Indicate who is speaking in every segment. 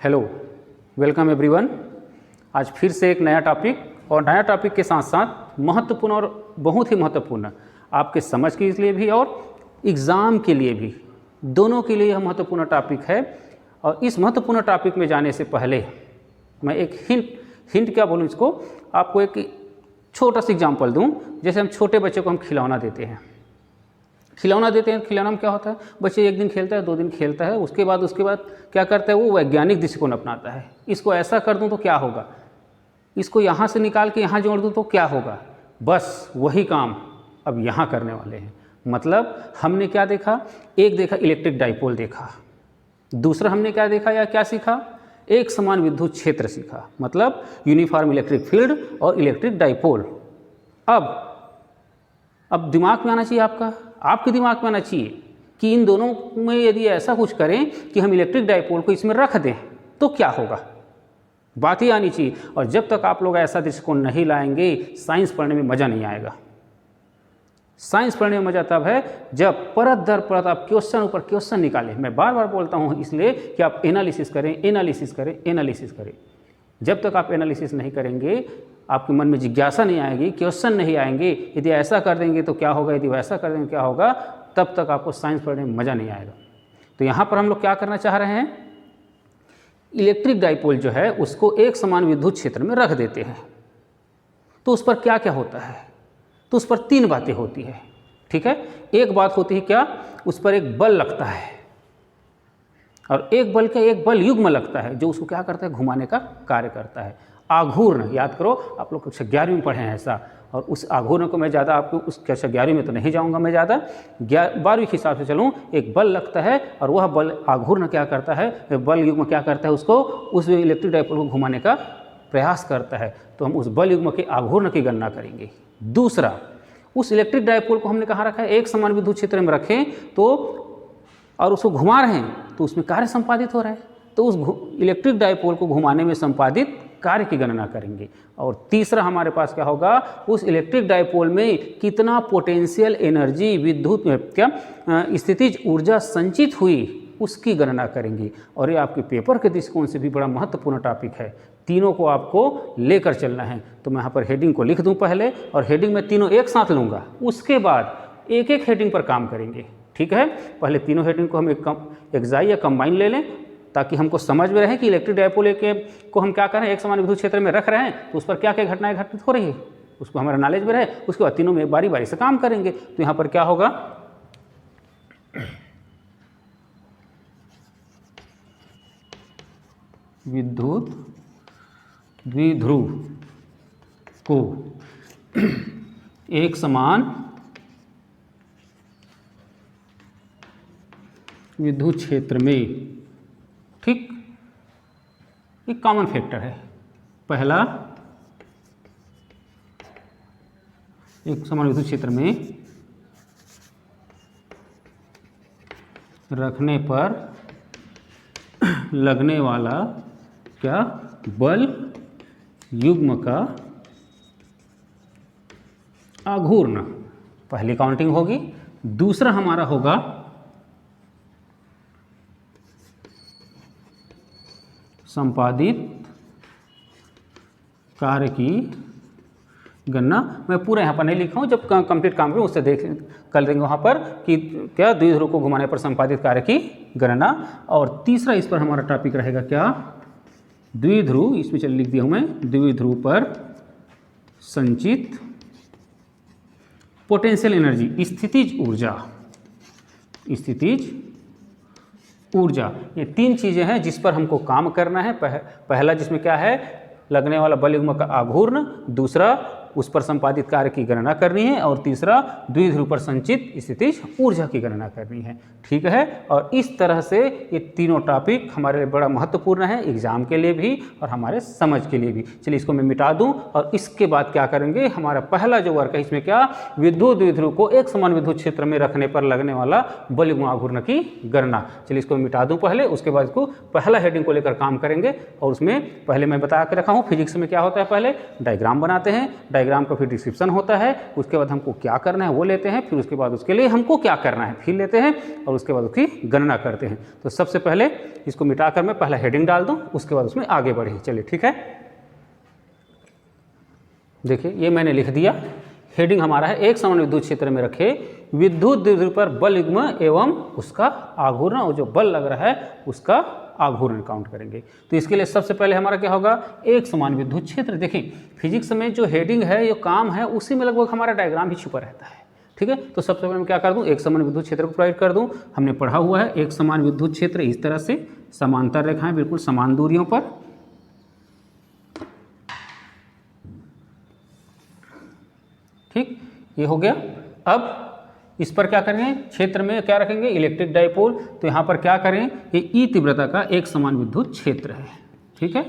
Speaker 1: Hello, welcome everyone. आज फिर से एक नया टॉपिक और नया टॉपिक के साथ साथ महत्वपूर्ण और बहुत ही महत्वपूर्ण आपके समझ के लिए भी और एग्ज़ाम के लिए भी, दोनों के लिए यह महत्वपूर्ण टॉपिक है। और इस महत्वपूर्ण टॉपिक में जाने से पहले मैं एक हिंट क्या बोलूँ इसको, आपको एक छोटा सा एग्जाम्पल दूँ। जैसे हम छोटे बच्चे को हम खिलौना देते हैं, खिलौना में क्या होता है, बच्चे एक दिन खेलता है, 2 दिन खेलता है, उसके बाद क्या करता है, वो वैज्ञानिक दृष्टिकोण अपनाता है। इसको ऐसा कर दूं तो क्या होगा, इसको यहाँ से निकाल के यहाँ जोड़ दूं तो क्या होगा। बस वही काम अब यहाँ करने वाले हैं। मतलब हमने क्या देखा, एक देखा इलेक्ट्रिक डाइपोल देखा, दूसरा हमने क्या देखा या क्या सीखा, एक समान विद्युत क्षेत्र सीखा, मतलब यूनिफॉर्म इलेक्ट्रिक फील्ड और इलेक्ट्रिक डाइपोल। अब दिमाग में आना चाहिए, आपके दिमाग में आना चाहिए कि इन दोनों में यदि ऐसा कुछ करें कि हम इलेक्ट्रिक डाइपोल को इसमें रख दें तो क्या होगा, बात ही आनी चाहिए। और जब तक आप लोग ऐसा दृष्टिकोण नहीं लाएंगे, साइंस पढ़ने में मज़ा नहीं आएगा। साइंस पढ़ने में मज़ा तब है जब परत दर परत आप क्वेश्चन ऊपर क्वेश्चन निकालें। मैं बार बार बोलता हूँ इसलिए कि आप एनालिसिस करें। जब तक आप एनालिसिस नहीं करेंगे, आपके मन में जिज्ञासा नहीं आएगी, क्वेश्चन नहीं आएंगे, यदि ऐसा कर देंगे तो क्या होगा, यदि वैसा कर देंगे क्या होगा, तब तक आपको साइंस पढ़ने में मज़ा नहीं आएगा। तो यहाँ पर हम लोग क्या करना चाह रहे हैं, इलेक्ट्रिक डाइपोल जो है उसको एक समान विद्युत क्षेत्र में रख देते हैं। तो उस पर क्या क्या होता है, तो उस पर 3 बातें होती है। ठीक है, एक बात होती है क्या, उस पर एक बल लगता है और एक बल युग्म लगता है जो उसको क्या करता है, घुमाने का कार्य करता है। आघूर्ण याद करो, आप लोग कक्षा 11वीं में पढ़े हैं ऐसा। और उस आघूर्ण को मैं ज़्यादा आपको उस कक्षा 11वीं में तो नहीं जाऊंगा, मैं ज़्यादा 12वीं के हिसाब से चलूँ। एक बल लगता है और वह बल आघूर्ण क्या करता है, बल युग्म क्या करता है, उसको उस इलेक्ट्रिक डाइपोल को घुमाने का प्रयास करता है। तो हम उस बल युग्म के आघूर्ण की गणना करेंगे। दूसरा, उस इलेक्ट्रिक डाइपोल को हमने कहाँ रखा है, एक समान विद्युत क्षेत्र में रखें तो, और उसको घुमा रहे हैं तो उसमें कार्य संपादित हो रहा है, तो उस इलेक्ट्रिक डाइपोल को घुमाने में संपादित कार्य की गणना करेंगे। और तीसरा हमारे पास क्या होगा, उस इलेक्ट्रिक डाइपोल में कितना पोटेंशियल एनर्जी, विद्युत स्थितिज ऊर्जा संचित हुई, उसकी गणना करेंगे। और ये आपके पेपर के दृष्टिकोण से भी बड़ा महत्वपूर्ण टॉपिक है। तीनों को आपको लेकर चलना है। तो मैं यहाँ पर हेडिंग को लिख दूँ पहले, और हेडिंग में तीनों एक साथ लूँगा, उसके बाद एक एक हेडिंग पर काम करेंगे। ठीक है, पहले तीनों हेडिंग को हम एक्साई या कंबाइन ले लें, ताकि हमको समझ में रहे कि इलेक्ट्रिक डाइपोल को हम क्या कर रहे हैं, एक समान विद्युत क्षेत्र में रख रहे हैं, तो उस पर क्या क्या घटनाएं घटित हो रही है, उसको हमारा नॉलेज में रहे। उसके बाद तीनों में बारी बारी से काम करेंगे। तो यहाँ पर क्या होगा, विद्युत द्विध्रुव को एक समान विद्युत क्षेत्र में, ठीक, एक कॉमन फैक्टर है। पहला, एक समान विद्युत क्षेत्र में रखने पर लगने वाला क्या, बल युग्म का आघूर्ण, पहली काउंटिंग होगी। दूसरा हमारा होगा संपादित कार्य की गणना। मैं पूरा यहाँ पर नहीं लिखा हूँ, जब कंप्लीट काम करूँ उससे कर देंगे वहाँ पर कि क्या द्विध्रुव को घुमाने पर संपादित कार्य की गणना। और तीसरा इस पर हमारा टॉपिक रहेगा क्या, द्विध्रुव, इसमें चल लिख दिया हूँ मैं, द्विध्रुव पर संचित पोटेंशियल एनर्जी, स्थितिज ऊर्जा। ये 3 चीज़ें हैं जिस पर हमको काम करना है। पहला जिसमें क्या है, लगने वाला बल युग्म का आघूर्ण, दूसरा उस पर संपादित कार्य की गणना करनी है, और तीसरा द्विध्रुव पर संचित स्थितिज ऊर्जा की गणना करनी है। ठीक है, और इस तरह से ये तीनों टॉपिक हमारे लिए बड़ा महत्वपूर्ण है, एग्जाम के लिए भी और हमारे समझ के लिए भी। चलिए इसको मैं मिटा दूं, और इसके बाद क्या करेंगे, हमारा पहला जो वर्क है इसमें क्या, विद्युत द्विध्रुव को एक समान विद्युत क्षेत्र में रखने पर लगने वाला बल युग्म आघूर्ण की गणना। चलिए इसको मिटा दूं पहले, उसके बाद इसको पहला हेडिंग को लेकर काम करेंगे। और उसमें पहले मैं बता के रखा हूँ, फिजिक्स में क्या होता है, पहले डायग्राम बनाते हैं, डायग्राम का फिर डिस्क्रिप्शन होता है, उसके बाद हमको क्या करना है वो लेते हैं, फिर उसके बाद उसके लिए हमको क्या करना है फिर लेते हैं, और उसके बाद उसकी गणना करते हैं। तो सबसे पहले इसको मिटाकर मैं पहला हेडिंग डाल दूँ, उसके बाद उसमें आगे बढ़े। चलिए ठीक है, देखिए ये मैंने लिख दिया। हेडिंग हमारा है एक समान विद्युत क्षेत्र में रखे विद्युत द्विध्रुव पर बल युग्म एवं उसका आघूर्ण, और जो बल लग रहा है उसका आघूर्ण काउंट करेंगे। तो इसके लिए सबसे पहले हमारा क्या होगा, एक समान विद्युत क्षेत्र। देखें फिजिक्स में जो हेडिंग है, जो काम है, उसी में लगभग हमारा डायग्राम भी छुपा रहता है। ठीक है, तो सबसे पहले मैं क्या कर दूं, एक समान विद्युत क्षेत्र को प्रोवाइड कर दूं। हमने पढ़ा हुआ है एक समान विद्युत क्षेत्र इस तरह से समांतर रेखाएं बिल्कुल समान दूरियों पर, ठीक, ये हो गया। अब इस पर क्या करेंगे, क्षेत्र में क्या रखेंगे, इलेक्ट्रिक डाइपोल। तो यहाँ पर क्या करें, ये ई तीव्रता का एक समान विद्युत क्षेत्र है। ठीक है,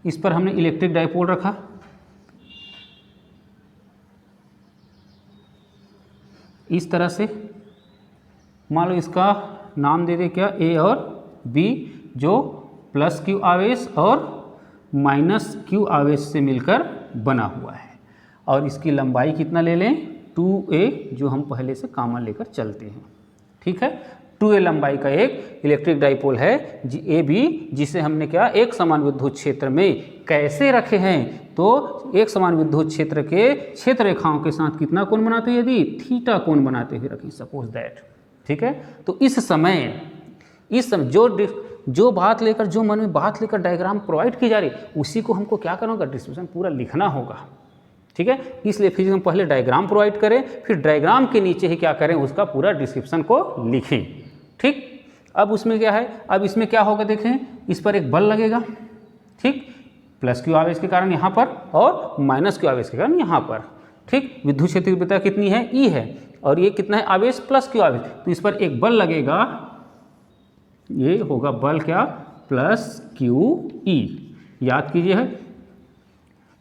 Speaker 1: इस पर हमने इलेक्ट्रिक डाइपोल रखा। इस तरह से मान लो इसका नाम दे दे क्या, ए और बी, जो प्लस क्यू आवेश और माइनस क्यू आवेश से मिलकर बना हुआ है। और इसकी लंबाई कितना ले लें, 2a, जो हम पहले से कॉमन लेकर चलते हैं। ठीक है, 2a लंबाई का एक इलेक्ट्रिक डाइपोल है ए बी, जिसे हमने क्या एक समान विद्युत क्षेत्र में कैसे रखे हैं, तो एक समान विद्युत क्षेत्र के क्षेत्र रेखाओं के साथ कितना कोण बनाते हैं, यदि थीटा कोण बनाते हुए रखें, सपोज दैट। ठीक है, तो इस समय जो बात लेकर, जो मन में बात लेकर डायग्राम प्रोवाइड की जा रही, उसी को हमको क्या करना होगा, डिस्क्रिप्शन पूरा लिखना होगा। ठीक है, इसलिए फिर हम पहले डायग्राम प्रोवाइड करें, फिर डायग्राम के नीचे ही क्या करें, उसका पूरा डिस्क्रिप्शन को लिखें। ठीक, अब उसमें क्या है, अब इसमें क्या होगा, देखें इस पर एक बल लगेगा। ठीक, प्लस क्यू आवेश के कारण यहाँ पर और माइनस क्यू आवेश के कारण यहाँ पर। ठीक, विद्युत क्षेत्र की तीव्रता कितनी है, ई है, और ये कितना है, आवेश प्लस क्यू आवेश। तो इस पर एक बल लगेगा, ये होगा बल क्या, प्लस क्यू ई। याद कीजिए है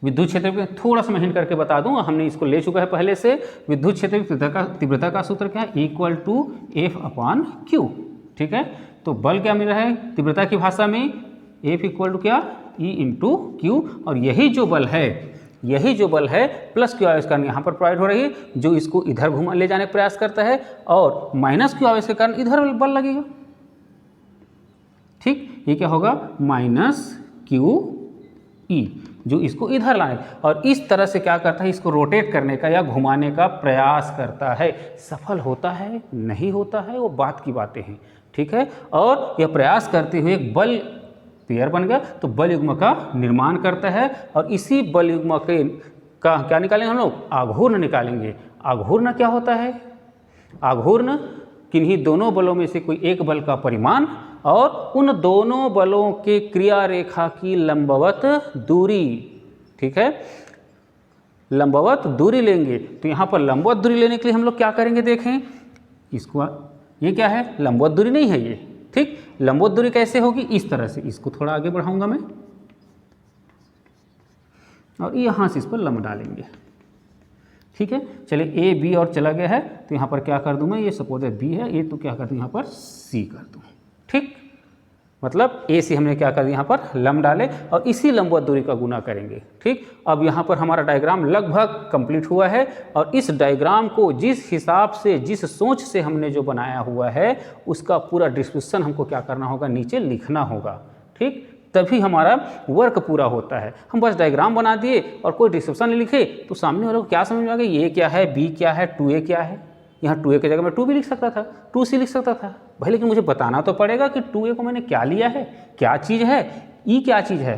Speaker 1: विद्युत क्षेत्र में, थोड़ा सा मैं हिंट करके बता दूं, हमने इसको ले चुका है पहले से। विद्युत क्षेत्र की तीव्रता का सूत्र क्या है, equal to F upon Q. ठीक है, तो बल क्या मिल रहा है तीव्रता की भाषा में, एफ इक्वल टू क्या, ई इंटू क्यू। और यही जो बल है प्लस क्यू आवेश के कारण यहाँ पर प्रोवाइड हो रही है, जो इसको इधर घुमा ले जाने का प्रयास करता है, और माइनस क्यू आवेश के कारण इधर बल लगेगा। ठीक, ये क्या होगा, माइनस क्यू ई, जो इसको इधर लाए, और इस तरह से क्या करता है, इसको रोटेट करने का या घुमाने का प्रयास करता है। सफल होता है नहीं होता है, वो बात की बातें हैं। ठीक है, और यह प्रयास करते हुए एक बल पेयर बन गया, तो बल युग्म का निर्माण करता है, और इसी बल युग्म के का क्या निकालेंगे हम लोग, आघूर्ण निकालेंगे। आघूर्ण क्या होता है, आघूर्ण किन्हीं दोनों बलों में से कोई एक बल का परिमाण और उन दोनों बलों के क्रिया रेखा की लंबवत दूरी। ठीक है, लंबवत दूरी लेंगे। तो यहाँ पर लंबवत दूरी लेने के लिए हम लोग क्या करेंगे, देखें इसको, ये क्या है, लंबवत दूरी नहीं है ये। ठीक, लंबवत दूरी कैसे होगी, इस तरह से, इसको थोड़ा आगे बढ़ाऊंगा मैं, और यहाँ से इस पर लंब डालेंगे। ठीक है, चलिए ए बी और चला गया है, तो यहाँ पर क्या कर दूँ मैं, ये सपोज है बी है, ये तो क्या कर दूँ यहाँ पर सी कर दूँ। ठीक, मतलब ए से हमने क्या कर दिया, यहाँ पर लंब डाले और इसी लंबवत दूरी का गुना करेंगे। ठीक, अब यहाँ पर हमारा डायग्राम लगभग कंप्लीट हुआ है, और इस डायग्राम को जिस हिसाब से, जिस सोच से हमने जो बनाया हुआ है, उसका पूरा डिस्क्रिप्शन हमको क्या करना होगा, नीचे लिखना होगा। ठीक, तभी हमारा वर्क पूरा होता है। हम बस डायग्राम बना दिए और कोई डिस्क्रिप्शन नहीं लिखे, तो सामने वालों को क्या समझ में आ गया, ये क्या है, बी क्या है, 2a क्या है। यहाँ 2a की जगह मैं 2 भी लिख सकता था, 2c लिख सकता था भाई, लेकिन मुझे बताना तो पड़ेगा कि 2a को मैंने क्या लिया है, क्या चीज़ है, e क्या चीज़ है,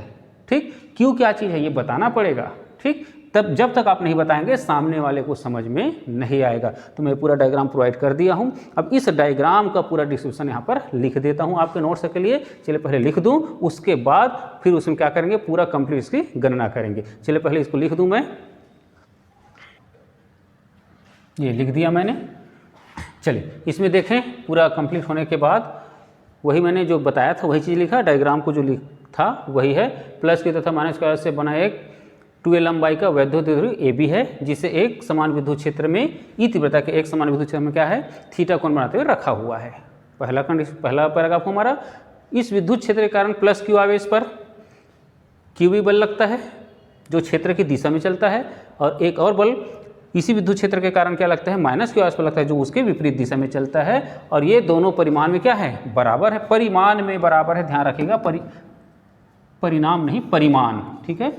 Speaker 1: ठीक, q क्या चीज़ है, ये बताना पड़ेगा। ठीक, तब जब तक आप नहीं बताएंगे सामने वाले को समझ में नहीं आएगा। तो मैं पूरा डायग्राम प्रोवाइड कर दिया हूँ। अब इस डायग्राम का पूरा डिस्क्रिप्शन यहाँ पर लिख देता हूँ आपके नोट्स के लिए। चलिए पहले लिख दूँ, उसके बाद फिर उसमें क्या करेंगे, पूरा कंप्लीट इसकी गणना करेंगे। चलिए पहले इसको लिख दूँ मैं, ये लिख दिया मैंने। चलिए इसमें देखें, पूरा कंप्लीट होने के बाद वही मैंने जो बताया था वही चीज़ लिखा, डायग्राम को जो लिख था वही है। प्लस की तथा माइनस का से बना एक 2a लंबाई का वैद्युत द्विध्रुव AB है, जिसे एक समान विद्युत क्षेत्र में ई तीव्रता के एक समान विद्युत क्षेत्र में क्या है, थीटा कोण बनाते हुए रखा हुआ है। पहला पैराग्राफ हमारा इस विद्युत क्षेत्र के कारण प्लस क्यू आवेश पर क्यूबी बल लगता है जो क्षेत्र की दिशा में चलता है, और एक और बल इसी विद्युत क्षेत्र के कारण क्या लगता है, माइनस क्यू आवेश पर लगता है जो उसके विपरीत दिशा में चलता है। और ये दोनों परिमाण में क्या है, बराबर है, परिमाण में बराबर है, ध्यान रखिएगा, परिणाम नहीं परिमाण, ठीक है,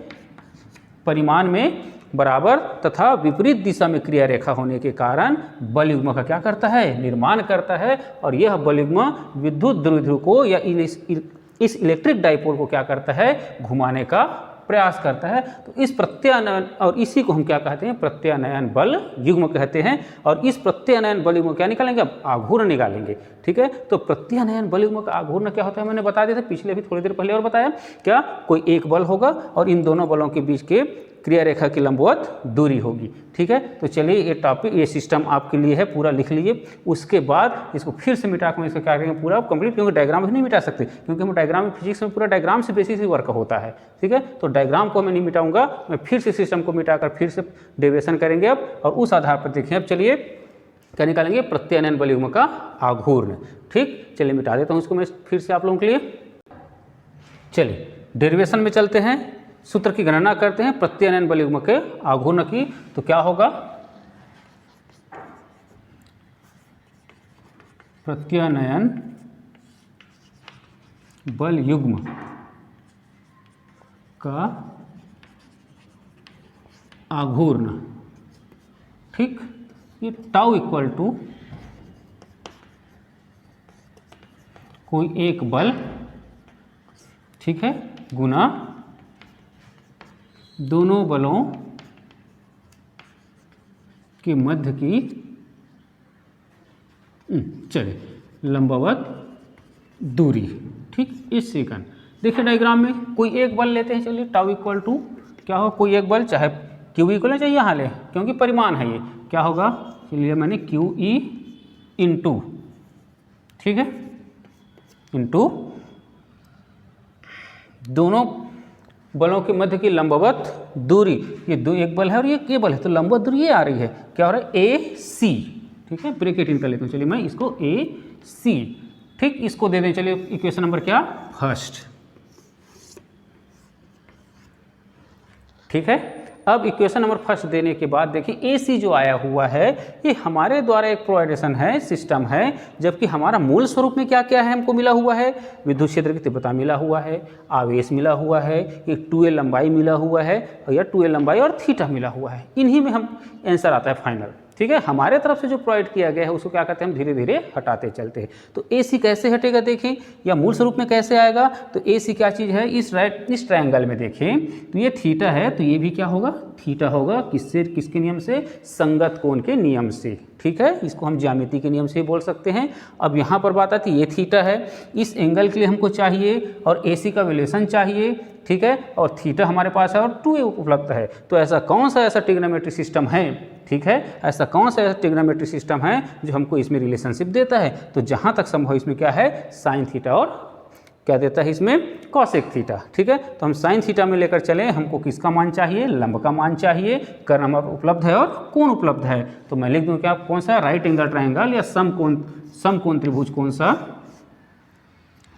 Speaker 1: परिमाण में बराबर तथा विपरीत दिशा में क्रिया रेखा होने के कारण बल युग्म का क्या करता है, निर्माण करता है। और यह बल युग्म विद्युत द्विध्रुव को या इस इलेक्ट्रिक डाइपोल को क्या करता है, घुमाने का प्रयास करता है। तो इस प्रत्यानयन, और इसी को हम क्या कहते हैं, प्रत्यानयन बल युग्म कहते हैं। और इस प्रत्यानयन बल युग्म क्या निकालेंगे, अब आघूर्ण निकालेंगे, ठीक है। तो प्रत्यानयन बल युग्म का आघूर्ण क्या होता है, मैंने बता दिया था पिछले भी थोड़ी देर पहले और बताया, क्या कोई एक बल होगा और इन दोनों बलों के बीच के क्रिया रेखा की लंबवत दूरी होगी, ठीक है। तो चलिए ये टॉपिक, ये सिस्टम आपके लिए है, पूरा लिख लीजिए। उसके बाद इसको फिर से मिटा कर इसको क्या करेंगे, पूरा कंप्लीट, क्योंकि डायग्राम भी नहीं मिटा सकते, क्योंकि हम डायग्राम में फिजिक्स में पूरा डायग्राम से बेसिस ही वर्क होता है, ठीक है। तो डायग्राम को मैं नहीं मिटाऊंगा, मैं फिर से सिस्टम को मिटाकर फिर से डेरिवेशन करेंगे अब, और उस आधार पर देखें। अब चलिए क्या निकालेंगे, प्रत्यानयन बल युग्म का आघूर्ण, ठीक। चलिए मिटा देता हूँ इसको मैं फिर से आप लोगों के लिए। चलिए डेरिवेशन में चलते हैं, सूत्र की गणना करते हैं प्रत्यानयन बल युग्म के आघूर्ण की। तो क्या होगा, प्रत्यानयन बल युग्म का आघूर्ण, ठीक, ये टाउ इक्वल टू कोई एक बल, ठीक है, गुना दोनों बलों के मध्य की चलिए लंबवत दूरी, ठीक। इस सेकंड देखिए डायग्राम में कोई एक बल लेते हैं, चलिए टाउ इक्वल टू क्या हो, कोई एक बल, चाहे क्यू इक्वल है चाहे यहाँ ले, क्योंकि परिमाण है ये, क्या होगा, चलिए मैंने क्यू ई इंटू, ठीक है, इंटू दोनों बलों के मध्य की लंबवत दूरी, ये दो एक बल है और ये बल है, तो लंबवत दूरी ये आ रही है, क्या हो रहा है, ए सी, ठीक है, ब्रैकेट इन कर लेता हूँ, चलिए मैं इसको ए सी, ठीक, इसको दे दें, चलिए इक्वेशन नंबर क्या, फर्स्ट, ठीक है। अब इक्वेशन नंबर फर्स्ट देने के बाद देखिए ए सी जो आया हुआ है ये हमारे द्वारा एक प्रोवाइडेशन है, सिस्टम है, जबकि हमारा मूल स्वरूप में क्या क्या है हमको मिला हुआ है, विद्युत क्षेत्र की तीव्रता मिला हुआ है, आवेश मिला हुआ है, एक 2a लंबाई मिला हुआ है, या 2a लंबाई और थीटा मिला हुआ है, इन्हीं में हम आंसर आता है फाइनल, ठीक है। हमारे तरफ से जो प्रोवाइड किया गया है उसको क्या कहते हैं, हम धीरे धीरे हटाते चलते हैं। तो ए सी कैसे हटेगा देखें, या मूल स्वरूप में कैसे आएगा, तो ए सी क्या चीज़ है, इस ट्रायंगल में देखें तो ये थीटा है, तो ये भी क्या होगा, थीटा होगा, किससे, किसके नियम से, संगत कोण के नियम से, ठीक है। इसको हम ज्यामिति के नियम से बोल सकते हैं। अब यहाँ पर बात आती है, ये थीटा है, इस एंगल के लिए हमको चाहिए और ए सी का वैल्यूएशन चाहिए, ठीक है, और थीटा हमारे पास है और 2a उपलब्ध है। तो ऐसा कौन सा ऐसा ट्रिग्नोमेट्री सिस्टम है, ठीक है, ऐसा कौन सा ऐसा ट्रिग्नोमेट्री सिस्टम है जो हमको इसमें रिलेशनशिप देता है, तो जहाँ तक संभव इसमें क्या है, साइन थीटा और क्या देता है इसमें, कॉसेक थीटा, ठीक है। तो हम साइन थीटा में लेकर चले, हमको किसका मान चाहिए, लंब का मान चाहिए, कर्ण हमारा उपलब्ध है और कोण उपलब्ध है, तो मैं लिख दूँ क्या, कौन सा, राइट एंगल ट्रायंगल या समकोण त्रिभुज कौन सा,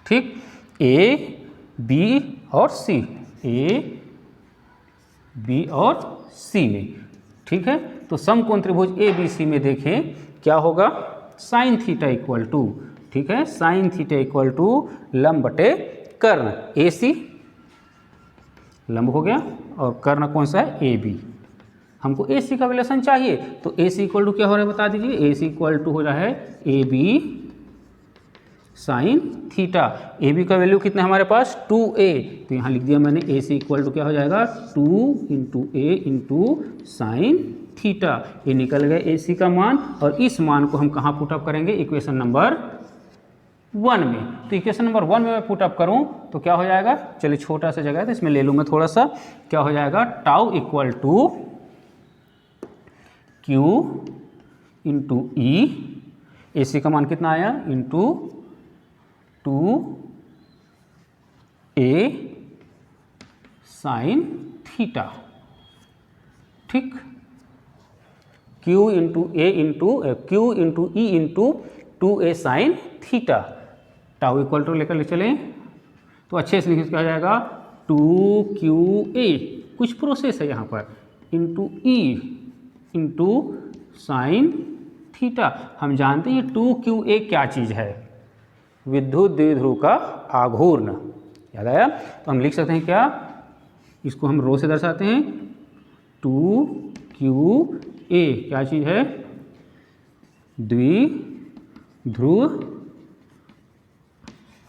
Speaker 1: ठीक, ए बी और सी, ए बी और सी में, ठीक है। तो समकोण त्रिभुज ए बी सी में देखें क्या होगा, साइन थीटा इक्वल टू, ठीक है, साइन थीटा इक्वल टू लंब बटे कर्ण, ए सी लंब हो गया और कर्ण कौन सा है, ए बी। हमको ए सी का रिलेशन चाहिए, तो ए सी इक्वल टू क्या हो रहा है बता दीजिए, ए सी इक्वल टू हो रहा है A B sine theta, A B का वैल्यू कितना हमारे पास, 2a, तो यहाँ लिख दिया मैंने ए सी इक्वल टू क्या हो जाएगा, 2 into A into sine theta, ये निकल गया ए सी का मान, और इस मान को हम कहाँ पुटअप करेंगे, इक्वेशन नंबर 1 में। तो इक्वेशन नंबर 1 में मैं पुटअप करूँ तो क्या हो जाएगा, चलिए छोटा सा जगह है तो इसमें ले लूँ मैं थोड़ा सा, क्या हो जाएगा, tau equal to Q into E, A C का मान कितना आया, इंटू 2a साइन थीटा, ठीक, Q into A into Q into E into 2a sine theta, tau equal to लेकर चलें तो अच्छे से लिखें, क्या हो जाएगा 2QA, कुछ प्रोसेस है यहाँ पर, into E into sine theta. हम जानते हैं 2QA क्या चीज़ है, विद्युत द्विध्रुव का आघूर्ण, याद आया। तो हम लिख सकते हैं क्या, इसको हम रो से दर्शाते हैं, 2QA क्या चीज़ है, द्विध्रुव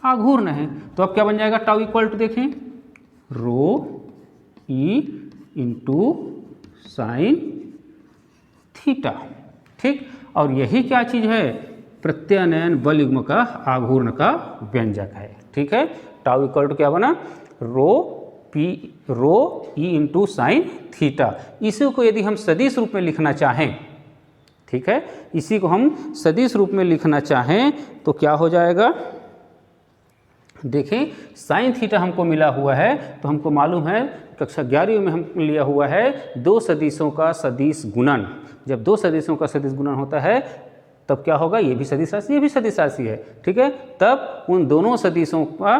Speaker 1: आघूर्ण है। तो अब क्या बन जाएगा, टाउ इक्वल टू देखें रो ई इंटू साइन थीटा, ठीक। और यही क्या चीज़ है, प्रत्यानयन बल युग्म का आघूर्ण का व्यंजक है, ठीक है। टाउ इक्वल टू क्या बना, रो ई इंटू साइन थीटा। इसी को यदि हम सदिश रूप में लिखना चाहें, ठीक है, इसी को हम सदिश रूप में लिखना चाहें तो क्या हो जाएगा, देखें साइन थीटा हमको मिला हुआ है, तो हमको मालूम है कक्षा 11वीं में हम लिया हुआ है दो सदिशों का सदिश गुणन। जब दो सदिशों का सदिश गुणन होता है तब क्या होगा, ये भी सदिश राशि, ये भी सदिश राशि है, ठीक है। तब उन दोनों सदिशों का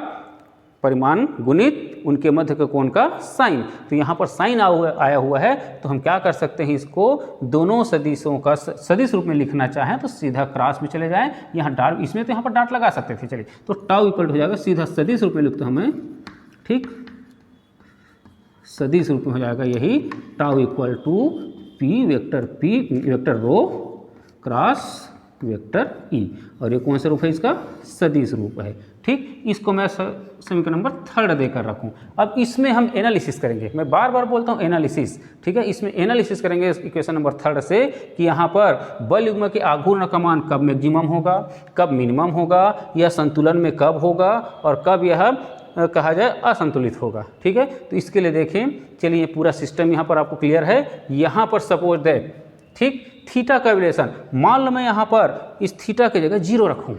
Speaker 1: परिमाण गुणित उनके मध्य के कोण का साइन। तो यहाँ पर साइन आया हुआ है, तो हम क्या कर सकते हैं, इसको दोनों सदिशों का सदिश रूप में लिखना चाहें तो सीधा क्रॉस में चले जाएं, यहाँ डाट, इसमें तो यहाँ पर डाट लगा सकते थे, चलिए। तो टाउ इक्वल हो जाएगा, सीधा सदिश रूप में लिखते हैं हमें, ठीक, सदिश रूप में हो जाएगा यही, tau equal to P vector rho cross vector E, और ये कौन सा रूप है, इसका सदिश रूप है, ठीक। इसको मैं समीकरण नंबर 3 देकर रखूं। अब इसमें हम एनालिसिस करेंगे, मैं बार बार बोलता हूं एनालिसिस, ठीक है। इसमें एनालिसिस करेंगे इक्वेशन नंबर 3 से कि यहाँ पर बल युग्म के आघूर्ण का मान कब मैक्सिमम होगा, कब मिनिमम होगा, यह संतुलन में कब होगा, और कब यह कहा जाए असंतुलित होगा, ठीक है। तो इसके लिए देखें, चलिए पूरा सिस्टम यहाँ पर आपको क्लियर है। यहाँ पर सपोज दैट, ठीक, थीटा का वैल्यूएशन, मान लो मैं यहाँ पर इस थीटा की जगह 0 रखूँ,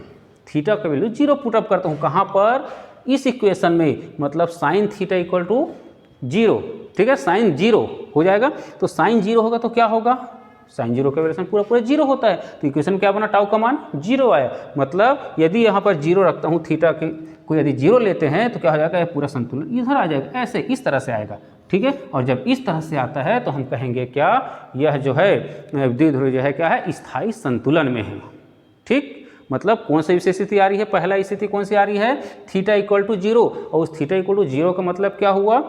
Speaker 1: थीटा का वैल्यू 0 पुटअप करता हूँ, कहाँ पर, इस इक्वेशन में, मतलब साइन थीटा इक्वल टू 0, ठीक है, साइन 0 हो जाएगा। तो साइन 0 होगा तो क्या होगा, साइन 0 का वैल्यूएशन पूरा 0 होता है, तो इक्वेशन क्या बना, टाउ का मान 0 आया। मतलब यदि यहाँ पर 0 रखता हूँ, थीटा के को यदि 0 लेते हैं तो क्या हो जाएगा, पूरा संतुलन इधर आ जाएगा, ऐसे इस तरह से आएगा, ठीक है। और जब इस तरह से आता है तो हम कहेंगे क्या, यह जो है द्विध्रुव जो है क्या है, स्थायी संतुलन में है, ठीक। मतलब कौन सी विशेष स्थिति आ रही है, पहला स्थिति कौन सी आ रही है, थीटा इक्वल टू 0, और उस थीटा इक्वल टू 0 का मतलब क्या हुआ,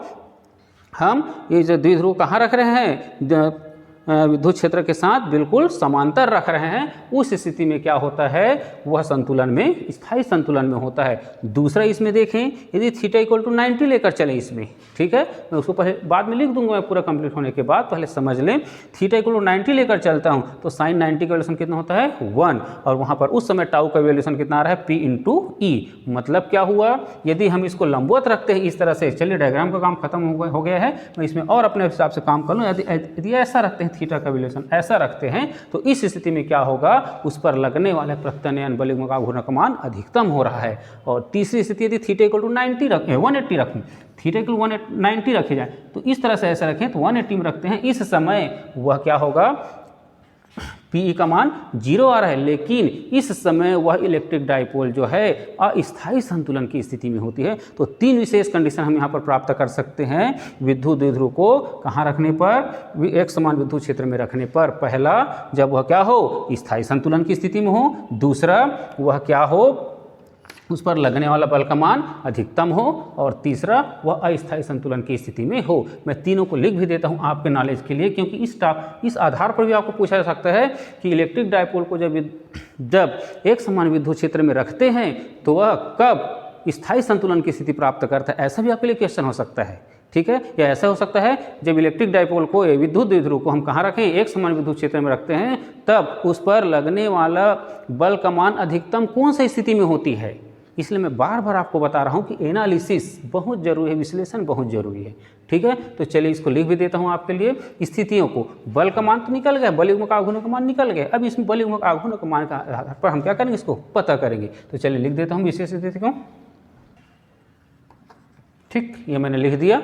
Speaker 1: हम ये जो द्विध्रुव कहाँ रख रहे हैं, विद्युत क्षेत्र के साथ बिल्कुल समांतर रख रहे हैं, उस स्थिति में क्या होता है, वह संतुलन में, स्थायी संतुलन में होता है। दूसरा इसमें देखें, यदि थीटा इक्वल टू 90 लेकर चले इसमें, ठीक है, मैं उसको पहले बाद में लिख दूंगा, मैं पूरा कंप्लीट होने के बाद, पहले समझ लें। थीटा इक्वल टू 90 लेकर चलता हूं तो साइन 90 का वैल्यूएशन कितना होता है, 1, और वहां पर उस समय टाउ का वैल्यूएशन कितना आ रहा है, पी इंटू ई। मतलब क्या हुआ, यदि हम इसको लंबवत रखते हैं इस तरह से, चलिए डायग्राम का काम खत्म हो गया है, मैं इसमें और अपने हिसाब से काम कर लूँ। यदि ऐसा रखते हैं, थीटा का वैल्यूएशन ऐसा रखते हैं, तो इस स्थिति में क्या होगा, उस पर लगने वाले प्रत्यानयन बल युग्म का आघूर्ण का मान अधिकतम हो रहा है। और तीसरी स्थिति यदि थीटा इक्वल टू 180 रखें, थीटा इक्वल 190 रखे जाए, तो इस तरह से ऐसा रखें तो 180 में रखते हैं, इस समय वह क्या होगा, पी का मान 0 आ रहा है, लेकिन इस समय वह इलेक्ट्रिक डाइपोल जो है अस्थायी संतुलन की स्थिति में होती है। तो 3 विशेष कंडीशन हम यहाँ पर प्राप्त कर सकते हैं विद्युत द्विध्रुव को कहाँ रखने पर, एक समान विद्युत क्षेत्र में रखने पर। पहला, जब वह क्या हो, स्थायी संतुलन की स्थिति में हो। दूसरा, वह क्या हो, उस पर लगने वाला बल का मान अधिकतम हो। और तीसरा, वह अस्थायी संतुलन की स्थिति में हो। मैं तीनों को लिख भी देता हूं आपके नॉलेज के लिए, क्योंकि इस आधार पर भी आपको पूछा जा सकता है कि इलेक्ट्रिक डाइपोल को जब एक समान विद्युत क्षेत्र में रखते हैं तो वह कब स्थायी संतुलन की स्थिति प्राप्त करता है, ऐसा भी आपके लिए क्वेश्चन हो सकता है, ठीक है। या ऐसा हो सकता है जब इलेक्ट्रिक डाइपोल को, विद्युत द्विध्रुव को हम कहाँ रखें, एक समान विद्युत क्षेत्र में रखते हैं, तब उस पर लगने वाला बल का मान अधिकतम कौन सी स्थिति में होती है। इसलिए मैं बार बार आपको बता रहा हूं कि एनालिसिस बहुत जरूरी है, विश्लेषण बहुत जरूरी है, ठीक है। तो चलिए इसको लिख भी देता हूं आपके लिए, स्थितियों को, बल का मान तो निकल गया, बल युग्म का आघूर्ण का मान निकल गया, अब इसमें बल युग्म का आघूर्ण का मान के आधार पर हम क्या करेंगे, इसको पता करेंगे। तो चलिए लिख देता हूं विशेष स्थिति को, ठीक, ये मैंने लिख दिया।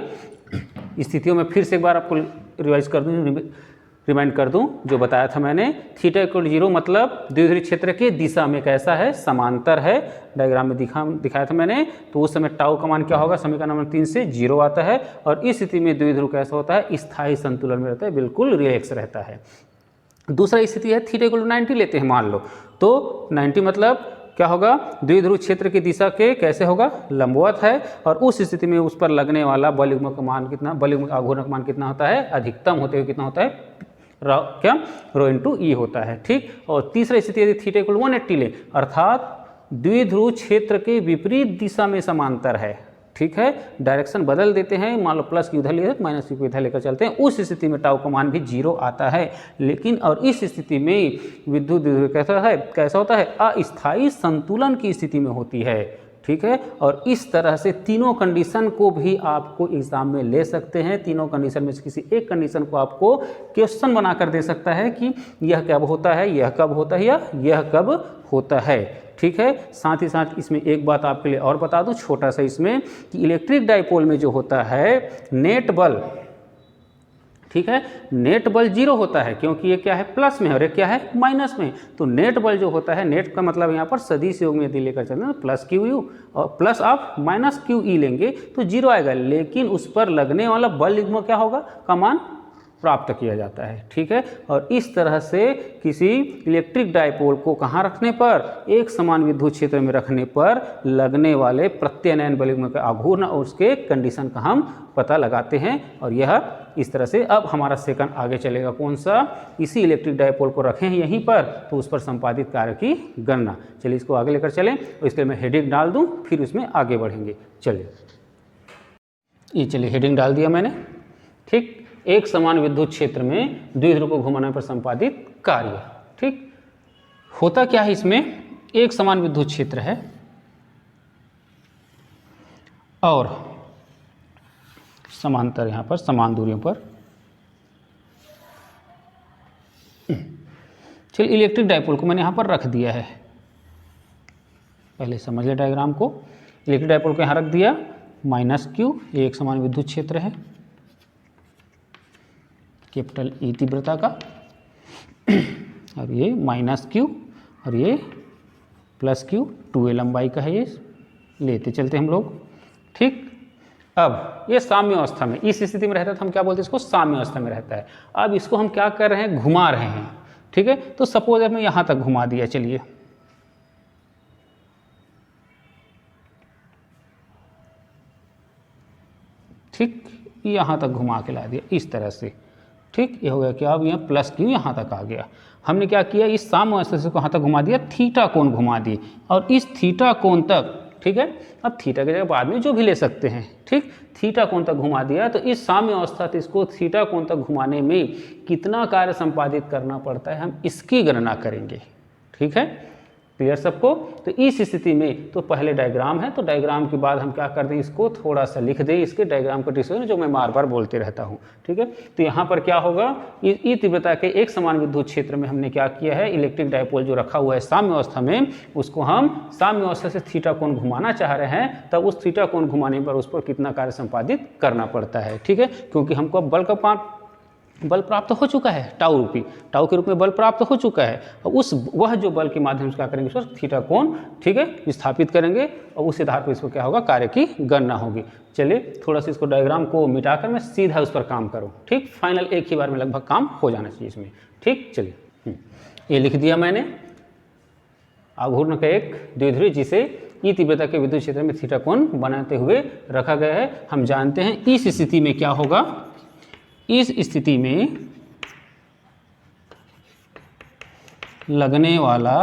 Speaker 1: स्थितियों में फिर से एक बार आपको रिवाइज कर दूँ, रिमाइंड कर दूं जो बताया था मैंने, थीटा इक्वल 0 मतलब द्विध्रुवीय क्षेत्र के दिशा में कैसा है, समांतर है। डायग्राम में दिखाया था मैंने। तो उस समय टाउ का मान क्या होगा, समीकरण नंबर 3 से 0 आता है। और इस स्थिति में द्विध्रुव कैसा होता है, स्थायी संतुलन में रहता है, बिल्कुल रिलैक्स रहता है। दूसरा स्थिति है थीटा इक्वल 90 लेते हैं मान लो, तो 90 मतलब क्या होगा, द्विध्रुव क्षेत्र की दिशा के कैसे होगा, लंबवत है। और उस स्थिति में उस पर लगने वाला बल युग्म का मान कितना, बल युग्म आघूर्ण का मान कितना होता है, अधिकतम होते हुए कितना होता है, क्या रो इंटू ई होता है। ठीक। और तीसरा स्थिति यदि थीटा इक्वल 180 ले, अर्थात द्विध्रुव क्षेत्र के विपरीत दिशा में समांतर है। ठीक है, डायरेक्शन बदल देते हैं, मान लो प्लस की उधर ले माइनस की इधर लेकर चलते हैं, उस स्थिति में टाउ का मान भी 0 आता है। लेकिन और इस स्थिति में विद्युत द्विध्रुव कैसा होता है, अस्थायी संतुलन की स्थिति में होती है। ठीक है, और इस तरह से तीनों कंडीशन को भी आपको एग्जाम में ले सकते हैं। तीनों कंडीशन में से किसी एक कंडीशन को आपको क्वेश्चन बनाकर दे सकता है कि यह कब होता है, यह कब होता है, या यह कब होता है। ठीक है, साथ ही साथ इसमें एक बात आपके लिए और बता दूं छोटा सा इसमें, कि इलेक्ट्रिक डाइपोल में जो होता है नेट बल, ठीक है, नेट बल 0 होता है, क्योंकि ये क्या है, प्लस में है और ये क्या है, माइनस में। तो नेट बल जो होता है, नेट का मतलब यहाँ पर सदिश योग में यदि लेकर चलते हैं प्लस क्यू यू और प्लस आप माइनस क्यू ई लेंगे तो 0 आएगा। लेकिन उस पर लगने वाला बल युग्म क्या होगा, का मान प्राप्त किया जाता है। ठीक है, और इस तरह से किसी इलेक्ट्रिक डाइपोल को कहाँ रखने पर, एक समान विद्युत क्षेत्र में रखने पर लगने वाले प्रत्यानयन बल युग्म का आघूर्ण और उसके कंडीशन का हम पता लगाते हैं। और यह इस तरह से अब हमारा सेकंड आगे चलेगा, कौन सा, इसी इलेक्ट्रिक डाइपोल को रखें हैं यहीं पर, तो उस पर संपादित कार्य की गणना। चलिए इसको आगे लेकर चलें, और इसके लिए मैं हेडिंग डाल दूं, फिर उसमें आगे बढ़ेंगे। चलिए ये चलिए हेडिंग डाल दिया मैंने। ठीक, एक समान विद्युत क्षेत्र में द्विध्रुव को घुमाने पर संपादित कार्य। ठीक, होता क्या है इसमें, एक समान विद्युत क्षेत्र है और समांतर यहाँ पर समान दूरियों पर, चलिए इलेक्ट्रिक डाइपोल को मैंने यहाँ पर रख दिया है, पहले समझ ले डायग्राम को। इलेक्ट्रिक डाइपोल को यहाँ रख दिया, माइनस क्यू, ये एक समान विद्युत क्षेत्र है, कैपिटल ई तीव्रता का, और ये माइनस क्यू और ये प्लस क्यू, 2a लंबाई का है, ये लेते चलते हम लोग। ठीक, अब ये साम्य अवस्था में, इस स्थिति में रहता है तो हम क्या बोलते हैं, इसको साम्य अवस्था में रहता है। अब इसको हम क्या कर रहे हैं, घुमा रहे हैं। ठीक है, तो सपोज मैं यहाँ तक घुमा दिया, चलिए ठीक, यहाँ तक घुमा के ला दिया इस तरह से। ठीक, ये हो गया कि अब यहाँ प्लस क्यू यहाँ तक आ गया। हमने क्या किया, इस साम्य अवस्था से यहाँ तक घुमा दिया, थीटा कोण घुमा दिए, और इस थीटा कोण तक, ठीक है, अब थीटा की जगह बाद में जो भी ले सकते हैं। ठीक, थीटा कोण तक घुमा दिया, तो इस साम्य अवस्था से इसको थीटा कोण तक घुमाने में कितना कार्य संपादित करना पड़ता है, हम इसकी गणना करेंगे। ठीक है, क्लियर सबको। तो इस स्थिति में तो पहले डायग्राम है, तो डायग्राम के बाद हम क्या कर दें, इसको थोड़ा सा लिख दें, इसके डायग्राम का डिस्क्रिप्शन जो मैं बार बार बोलते रहता हूँ। ठीक है, तो यहाँ पर क्या होगा, ई तीव्रता के एक समान विद्युत क्षेत्र में हमने क्या किया है, इलेक्ट्रिक डाइपोल जो रखा हुआ है साम्य अवस्था में, उसको हम साम्य अवस्था से थीटा कोण घुमाना चाह रहे हैं, तब उस थीटा कोण घुमाने पर उस पर कितना कार्य संपादित करना पड़ता है। ठीक है, क्योंकि हमको अब बल प्राप्त हो चुका है, टाउ के रूप में बल प्राप्त हो चुका है, और वह जो बल के माध्यम से क्या करेंगे, उस पर थीटा कोण, ठीक है, स्थापित करेंगे, और उस आधार पर इसको क्या होगा, कार्य की गणना होगी। चलिए थोड़ा सा इसको डायग्राम को मिटाकर मैं सीधा उस पर काम करूँ। ठीक, फाइनल एक ही बार में लगभग काम हो जाना चाहिए इसमें। ठीक, चलिए ये लिख दिया मैंने, आघूर्ण का एक द्विध्रुव जिसे ई तीव्रता के विद्युत क्षेत्र में थीटा कोण बनाते हुए रखा गया है। हम जानते हैं इस स्थिति में क्या होगा, इस स्थिति में लगने वाला,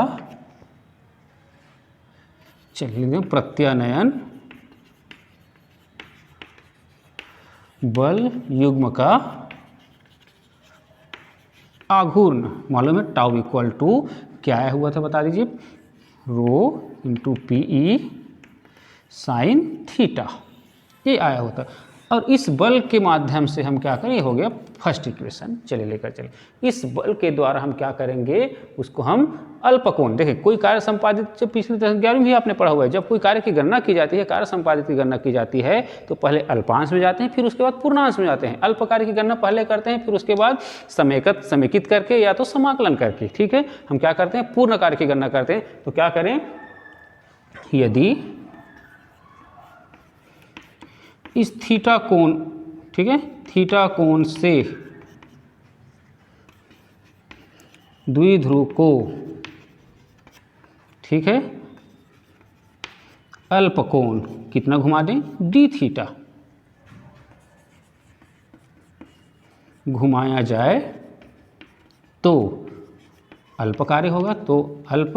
Speaker 1: चलिए प्रत्यानयन बल युग्म का आघूर्ण मालूम है, टाउ इक्वल टू क्या आया हुआ था बता दीजिए, rho into P E sine theta, ये आया होता। और इस बल के माध्यम से हम क्या करें, ये हो गया फर्स्ट इक्वेशन, चलिए लेकर चले। इस बल के द्वारा हम क्या करेंगे, उसको हम अल्पकोण, देखिए कोई कार्य संपादित, जब पिछली 11वीं भी आपने पढ़ा हुआ है, जब कोई कार्य की गणना की जाती है, कार्य संपादित की गणना की जाती है, तो पहले अल्पांश में जाते हैं, फिर उसके बाद पूर्णांश में जाते हैं। अल्प कार्य की गणना पहले करते हैं, फिर उसके बाद समेकित करके या तो समाकलन करके, ठीक है। हम क्या करते हैं, पूर्ण कार्य की गणना करते हैं। तो क्या करें, यदि इस थीटा कोण, ठीक है, थीटा कोण से द्विध्रुव को, ठीक है, अल्पकोण कितना घुमा दें, डी थीटा घुमाया जाए तो अल्प कार्य होगा, तो अल्प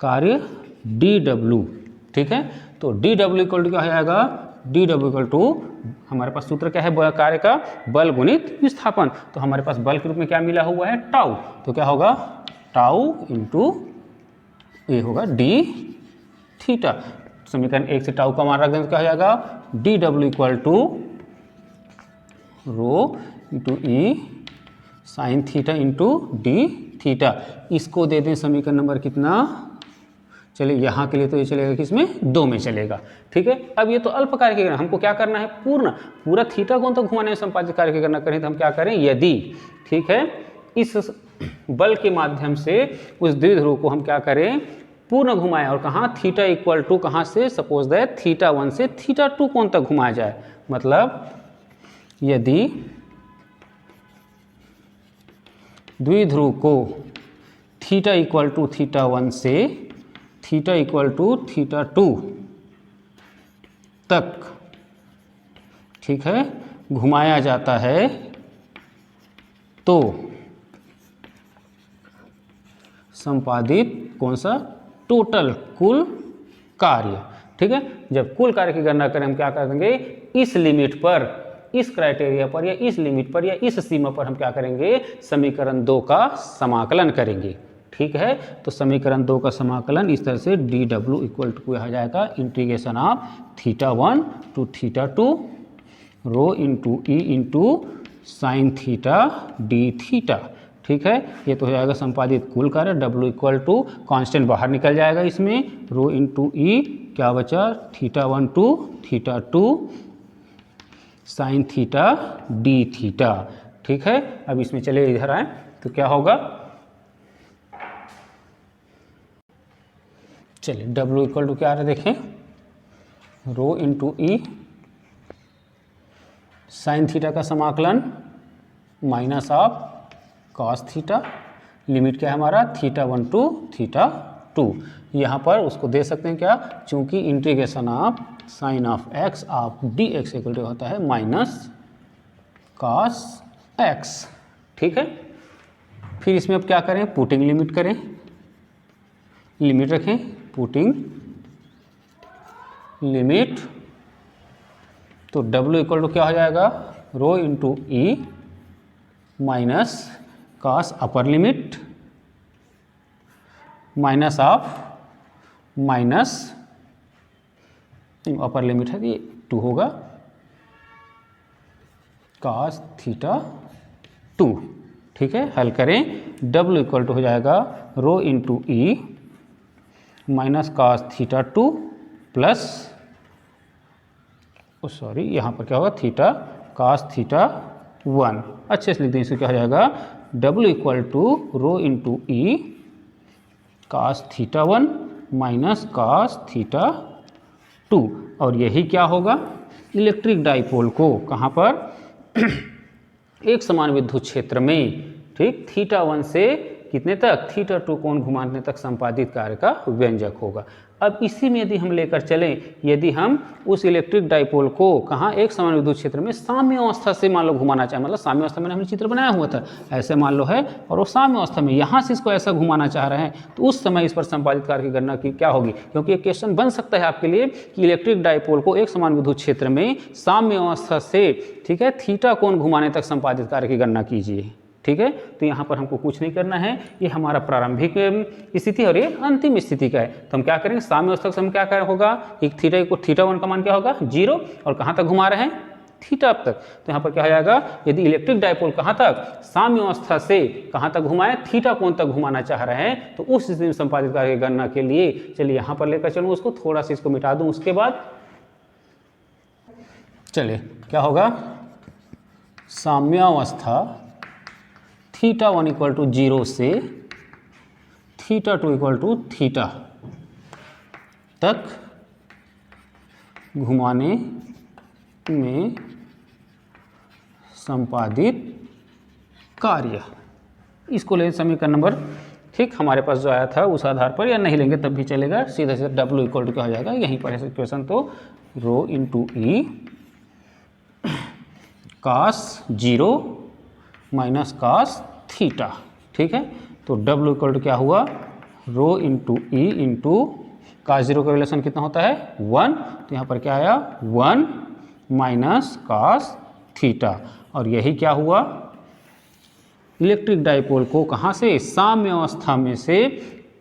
Speaker 1: कार्य डी डब्ल्यू, ठीक है। तो डी डब्ल्यू इक्वल टू क्या हो जाएगा, डी डब्ल्यू इक्वल टू, हमारे पास सूत्र क्या है कार्य का, बल गुणित विस्थापन। तो हमारे पास बल के रूप में क्या मिला हुआ है, टाउ। तो क्या होगा, टाउ इंटू ये होगा डी थीटा। समीकरण 1 से टाउ का मान रख दें तो क्या हो जाएगा, D W equal to rho into E sine theta into D theta. इसको दे दें समीकरण नंबर कितना, चलिए यहाँ के लिए तो ये चलेगा किसमें, 2 में चलेगा, ठीक है। अब ये तो अल्प कार्य की गणना, हमको क्या करना है, पूरा थीटा कोण तक घुमाने में संपादित कार्य की गणना करें। तो हम क्या करें, यदि, ठीक है, इस बल के माध्यम से उस द्विध्रुव को हम क्या करें, पूर्ण घुमाएं, और कहाँ, थीटा इक्वल टू कहाँ से, सपोज दैट थीटा 1 से थीटा 2 कोण तक घुमाया जाए। मतलब यदि द्विध्रुव को थीटा इक्वल टू थीटा 1 से थीटा इक्वल टू थीटा 2 तक, ठीक है, घुमाया जाता है, तो संपादित कौन सा, टोटल कुल कार्य, ठीक है। जब कुल कार्य की गणना करें हम क्या कर देंगे, इस लिमिट पर, इस क्राइटेरिया पर, या इस लिमिट पर, या इस सीमा पर हम क्या करेंगे, समीकरण 2 का समाकलन करेंगे, ठीक है। तो समीकरण 2 का समाकलन इस तरह से डी डब्ल्यू इक्वल टू हो जाएगा integration of theta 1 to theta 2 rho into E into sine theta D theta, ठीक है। ये तो हो जाएगा संपादित कुल कार्य, डब्ल्यू इक्वल टू कांस्टेंट बाहर निकल जाएगा इसमें, रो इंटू ई क्या बचा, theta 1 to theta 2 sine theta D theta, ठीक है। अब इसमें चले इधर आए तो क्या होगा, चलिए W इक्वल टू क्या आ रहा है देखें, रो इंटू ई साइन थीटा का समाकलन minus of cos theta, limit क्या है हमारा, थीटा 1 टू थीटा 2। यहाँ पर उसको दे सकते हैं क्या, चूंकि integration of sine of X of D X equal to होता है माइनस कॉस एक्स, ठीक है। फिर इसमें अब क्या करें, पुटिंग लिमिट करें, लिमिट रखें, पुटिंग लिमिट, तो W इक्वल टू क्या हो जाएगा, rho into E minus cos upper limit minus of minus upper limit है ये 2 होगा कॉस थीटा 2, ठीक है। हल करें, W इक्वल टू हो जाएगा rho into E minus cos theta 2 plus, sorry यहाँ पर क्या होगा, थीटा कॉस थीटा 1, अच्छे से लिख दें, इसको क्या हो जाएगा, W equal to rho into E cos theta 1 minus cos theta 2। और यही क्या होगा, इलेक्ट्रिक डाइपोल को कहाँ पर एक समान विद्युत क्षेत्र में, ठीक, थीटा 1 से कितने तक, थीटा 2 कोण घुमाने तक संपादित कार्य का व्यंजक होगा। अब इसी में यदि हम लेकर चलें, यदि हम उस इलेक्ट्रिक डाइपोल को कहाँ, एक समान विद्युत क्षेत्र में साम्य अवस्था से मान लो घुमाना चाहे, मतलब साम्य अवस्था में हमने चित्र बनाया हुआ था, ऐसे मान लो है, और वो साम्य अवस्था में यहाँ से इसको ऐसा घुमाना चाह रहे हैं, तो उस समय इस पर संपादित कार्य की गणना की क्या होगी, क्योंकि एक क्वेश्चन बन सकता है आपके लिए कि इलेक्ट्रिक डाइपोल को एक समान विद्युत क्षेत्र में साम्य अवस्था से, ठीक है, थीटा कोण घुमाने तक संपादित कार्य की गणना कीजिए, ठीक है। तो यहाँ पर हमको कुछ नहीं करना है, ये हमारा प्रारंभिक स्थिति और ये अंतिम स्थिति का है। तो हम क्या करेंगे, साम्य अवस्था से हम क्या होगा, एक थीटा 1 का मान क्या होगा 0, और कहाँ तक घुमा रहे हैं, थीटा तक। तो यहाँ पर क्या हो जाएगा, यदि इलेक्ट्रिक डायपोल कहाँ तक, साम्य अवस्था से कहाँ तक घुमाएं, थीटा कोण तक घुमाना चाह रहे हैं, तो उस स्थिति में संपादित कार्य की गणना के लिए चलिए यहाँ पर लेकर चलूँ उसको, थोड़ा सा इसको मिटा दूँ, उसके बाद चलिए क्या होगा, साम्यावस्था थीटा 1 = 0 से थीटा 2 = थीटा तक घुमाने में संपादित कार्य, इसको ले समीकरण नंबर, ठीक, हमारे पास जो आया था उस आधार पर, या नहीं लेंगे तब भी चलेगा, सीधा सीधा W = क्या हो जाएगा, यहीं पर है इक्वेशन, तो ρ × E cos 0 - cos थीटा, ठीक है। तो W = क्या हुआ, ρ × E × cos 0 का रिलेशन कितना होता है 1, तो यहाँ पर क्या आया 1 - cos थीटा, और यही क्या हुआ, इलेक्ट्रिक डायपोल को कहाँ से, साम्य अवस्था में से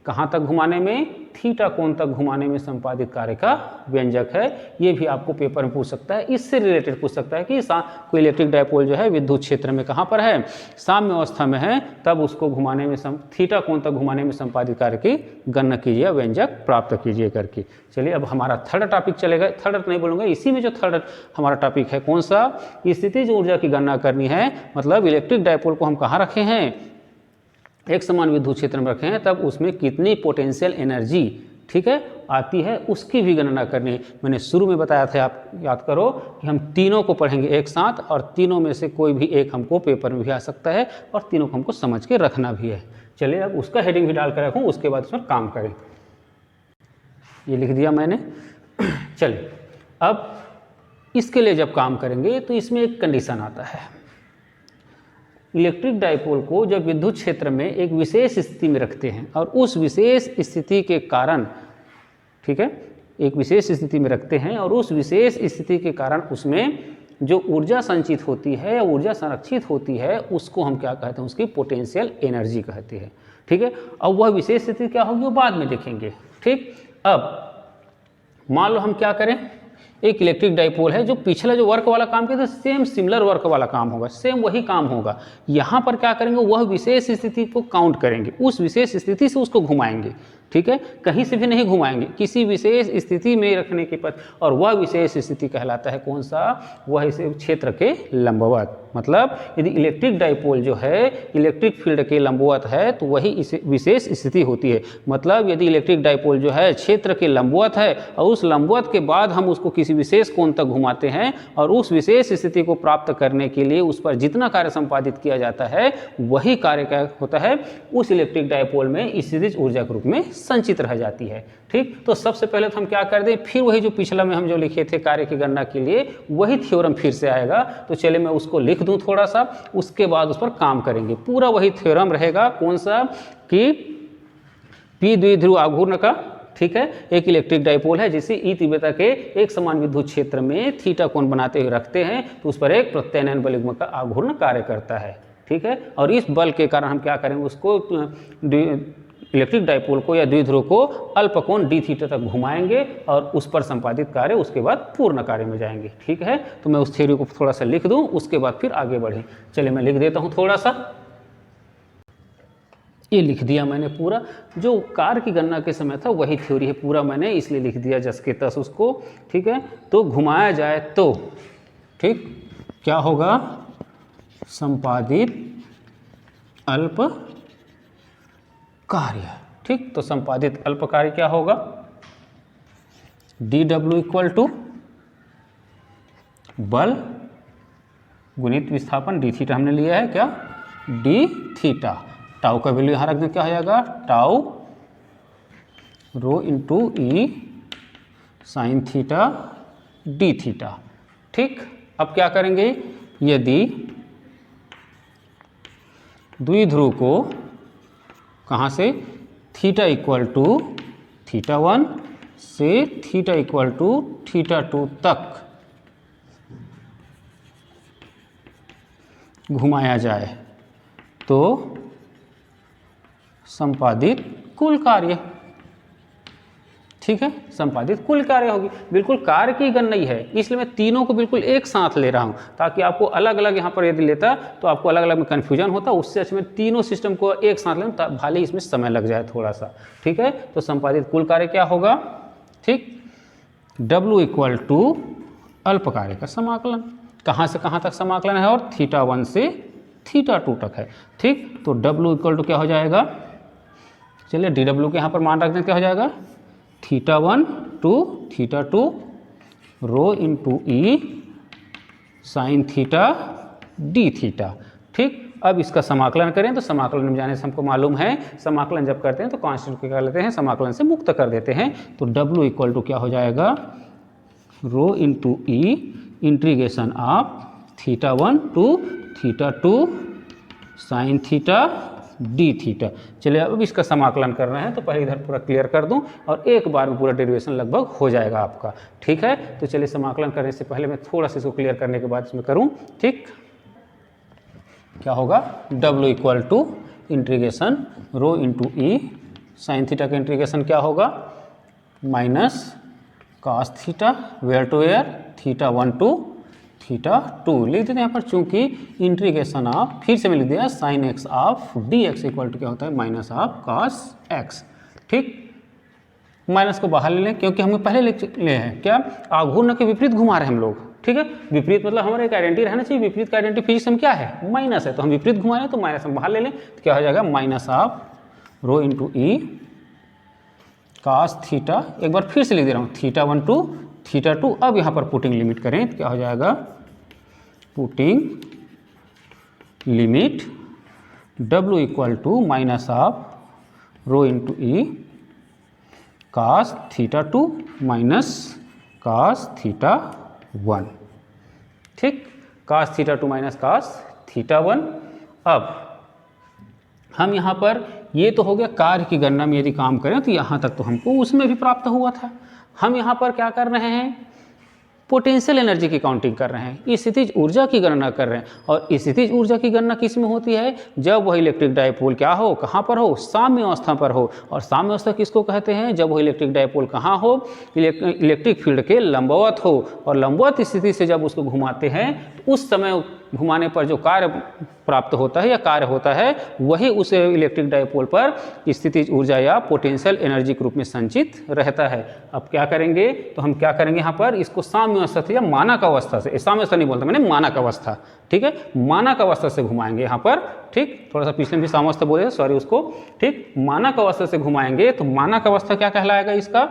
Speaker 1: कहाँ तक घुमाने में, थीटा कोण तक घुमाने में संपादित कार्य का व्यंजक है। ये भी आपको पेपर में पूछ सकता है, इससे रिलेटेड पूछ सकता है कि कोई इलेक्ट्रिक डायपोल जो है विद्युत क्षेत्र में कहाँ पर है, साम्य अवस्था में है, तब उसको घुमाने में थीटा कोण तक घुमाने में संपादित कार्य की गणना कीजिए, व्यंजक प्राप्त कीजिए करके। चलिए अब हमारा थर्ड टॉपिक चलेगा, थर्ड नहीं बोलूँगा, इसी में जो थर्ड हमारा टॉपिक है कौन सा, स्थितिज ऊर्जा की गणना करनी है। मतलब इलेक्ट्रिक डायपोल को हम कहाँ रखे हैं, एक समान विद्युत क्षेत्र में रखे हैं, तब उसमें कितनी पोटेंशियल एनर्जी, ठीक है, आती है, उसकी भी गणना करनी है। मैंने शुरू में बताया था, आप याद करो कि हम तीनों को पढ़ेंगे एक साथ, और तीनों में से कोई भी एक हमको पेपर में भी आ सकता है, और तीनों को हमको समझ के रखना भी है। चलिए अब उसका हेडिंग भी डाल कर रखूँ, उसके बाद उस पर काम करें। ये लिख दिया मैंने। चलिए अब इसके लिए जब काम करेंगे तो इसमें एक कंडीशन आता है, इलेक्ट्रिक डायपोल को जब विद्युत क्षेत्र में एक विशेष स्थिति में रखते हैं, और उस विशेष स्थिति के कारण, ठीक है, एक विशेष स्थिति में रखते हैं, और उस विशेष स्थिति के कारण उसमें जो ऊर्जा संचित होती है या ऊर्जा संरक्षित होती है, उसको हम क्या कहते हैं, उसकी पोटेंशियल एनर्जी कहते हैं, ठीक है। अब वह विशेष स्थिति क्या होगी वो बाद में देखेंगे, ठीक। अब मान लो हम क्या करें, एक इलेक्ट्रिक डायपोल है, जो पिछला जो वर्क वाला काम किया था, सेम सिमिलर वर्क वाला काम होगा, सेम वही काम होगा। यहाँ पर क्या करेंगे, वह विशेष स्थिति को काउंट करेंगे, उस विशेष स्थिति से उसको घुमाएंगे, ठीक है, कहीं से भी नहीं घुमाएंगे, किसी विशेष स्थिति में रखने के बाद, और वह विशेष स्थिति कहलाता है कौन सा, वह इस क्षेत्र के लंबवत। मतलब यदि इलेक्ट्रिक डायपोल जो है इलेक्ट्रिक फील्ड के लंबवत है, तो वही इस विशेष स्थिति होती है। मतलब यदि इलेक्ट्रिक डायपोल जो है क्षेत्र के लंबवत है, और उस लंबवत के बाद हम उसको किसी विशेष कोण तक घुमाते हैं, और उस विशेष स्थिति को प्राप्त करने के लिए उस पर जितना कार्य संपादित किया जाता है, वही कार्य क्या होता है, उस इलेक्ट्रिक डायपोल में स्थितिज ऊर्जा के रूप में संचित रह जाती है, ठीक। तो सबसे पहले तो हम क्या कर दें, फिर वही जो पिछला में हम जो लिखे थे कार्य की गणना के लिए, वही थ्योरम फिर से आएगा। तो चलिए मैं उसको लिख दूं थोड़ा सा, उसके बाद उस पर काम करेंगे। पूरा वही थ्योरम रहेगा, कौन सा, कि पी द्विध्रुव आघूर्ण का, ठीक है, एक इलेक्ट्रिक डायपोल है जिसे ई तीव्रता के एक समान विद्युत क्षेत्र में थीटा कोण बनाते हुए रखते हैं, तो उस पर एक प्रत्यानयन बल युग्म का आघूर्ण कार्य करता है, ठीक है। और इस बल के कारण हम क्या करेंगे, उसको इलेक्ट्रिक डायपोल को या द्विध्रुव को अल्पकोण डी थीटा तक घुमाएंगे, और उस पर संपादित कार्य उसके बाद पूर्ण कार्य में जाएंगे, ठीक है। तो मैं उस थ्योरी को थोड़ा सा लिख दूं, उसके बाद फिर आगे बढ़ें। चलिए मैं लिख देता हूं थोड़ा सा, ये लिख दिया मैंने पूरा, जो कार्य की गणना के समय था वही थ्योरी है, पूरा मैंने इसलिए लिख दिया जस के तस उसको, ठीक है। तो घुमाया जाए तो, ठीक, क्या होगा, संपादित अल्प कार्य, ठीक। तो संपादित अल्प कार्य क्या होगा, dw = बल गुणित विस्थापन डी थीटा हमने लिया है, क्या, डी थीटा। टाउ का वैल्यू यहाँ रख दें, क्या हो जाएगा, tau ρ × E sine theta D theta, ठीक। अब क्या करेंगे, यदि द्विध्रुव को कहाँ से, थीटा = θ1 से थीटा = θ2 तक घुमाया जाए, तो संपादित कुल कार्य, ठीक है, संपादित कुल कार्य होगी। बिल्कुल कार्य की गणना ही है, इसलिए मैं तीनों को बिल्कुल एक साथ ले रहा हूँ, ताकि आपको अलग अलग यहाँ पर यदि लेता तो आपको अलग अलग में कन्फ्यूजन होता। उससे अच्छा मैं तीनों सिस्टम को एक साथ ले लूँ, भले ही इसमें समय लग जाए थोड़ा सा। ठीक है, तो संपादित कुल कार्य क्या होगा? ठीक, W इक्वल टू अल्प कार्य का समाकलन। कहाँ से कहाँ तक समाकलन है? और θ1 से θ2 तक है। ठीक, तो W इक्वल टू क्या हो जाएगा? चलिए dW के यहाँ पर मान रख दें, क्या हो जाएगा? θ1 to θ2 rho into E sine theta D theta. ठीक, अब इसका समाकलन करें तो समाकलन में जाने से हमको मालूम है, समाकलन जब करते हैं तो कांस्टेंट को क्या लेते हैं? समाकलन से मुक्त कर देते हैं। तो W इक्वल टू क्या हो जाएगा? Rho into E integration of θ1 to θ2 sine theta D theta. चलिए अब इसका समाकलन करना है, तो पहले इधर पूरा क्लियर कर दूं और एक बार में पूरा डेरिवेशन लगभग हो जाएगा आपका। ठीक है, तो चलिए समाकलन करने से पहले मैं थोड़ा सा इसको क्लियर करने के बाद इसमें करूं। ठीक, क्या होगा? W equal to integration rho into E sine theta का इंटीग्रेशन क्या होगा? Minus cos theta where to where θ1 to θ2 लिख देते हैं यहाँ पर, चूंकि इंटीग्रेशन ऑफ, फिर से मैं लिख दिया sine X of D X equal to क्या होता है? Minus of cos X. ठीक, माइनस को बाहर ले लें, क्योंकि हमें पहले ले हैं क्या? आघूर्ण के विपरीत घुमा रहे हैं हम लोग। ठीक है, विपरीत मतलब हमारा एक आइडेंटिटी रहना चाहिए। विपरीत का आइडेंटिटी फिजिक्स में क्या है? माइनस है, तो हम विपरीत घुमा रहे हैं तो माइनस हम बाहर ले लें, तो क्या हो जाएगा? Minus of rho into E cos theta, एक बार फिर से लिख दे रहा हूँ, θ1 टू θ2। अब यहाँ पर पुटिंग लिमिट करें तो क्या हो जाएगा? Putting limit W equal to minus of rho into E cos θ2 minus cos θ1। ठीक, कॉस θ2 माइनस कॉस θ1। अब हम यहाँ पर, ये तो हो गया कार्य की गणना में यदि काम करें तो यहाँ तक तो हमको उसमें भी प्राप्त हुआ था। हम यहाँ पर क्या कर रहे हैं? पोटेंशियल एनर्जी की काउंटिंग कर रहे हैं, स्थितिज ऊर्जा की गणना कर रहे हैं। और स्थितिज ऊर्जा की गणना किस में होती है? जब वह इलेक्ट्रिक डायपोल क्या हो, कहाँ पर हो? साम्य अवस्था पर हो। और साम्य अवस्था किसको कहते हैं? जब वह इलेक्ट्रिक डायपोल कहाँ हो? इलेक्ट्रिक फील्ड के लंबवत हो। और लंबवत स्थिति से जब उसको घुमाते हैं तो उस समय घुमाने पर जो कार्य प्राप्त होता है या कार्य होता है, वही उस इलेक्ट्रिक डायपोल पर स्थितिज ऊर्जा या पोटेंशियल एनर्जी के रूप में संचित रहता है। अब क्या करेंगे? तो हम क्या करेंगे यहाँ पर? इसको साम्य अवस्था से या मानक अवस्था से, साम्य अवस्था नहीं बोलता मैंने, मानक अवस्था। ठीक है, मानक अवस्था से घुमाएंगे यहाँ पर। ठीक, थोड़ा सा पिछले भी साम्य अवस्था बोले, सॉरी उसको। ठीक, मानक अवस्था से घुमाएंगे तो मानक अवस्था क्या कहलाएगा? इसका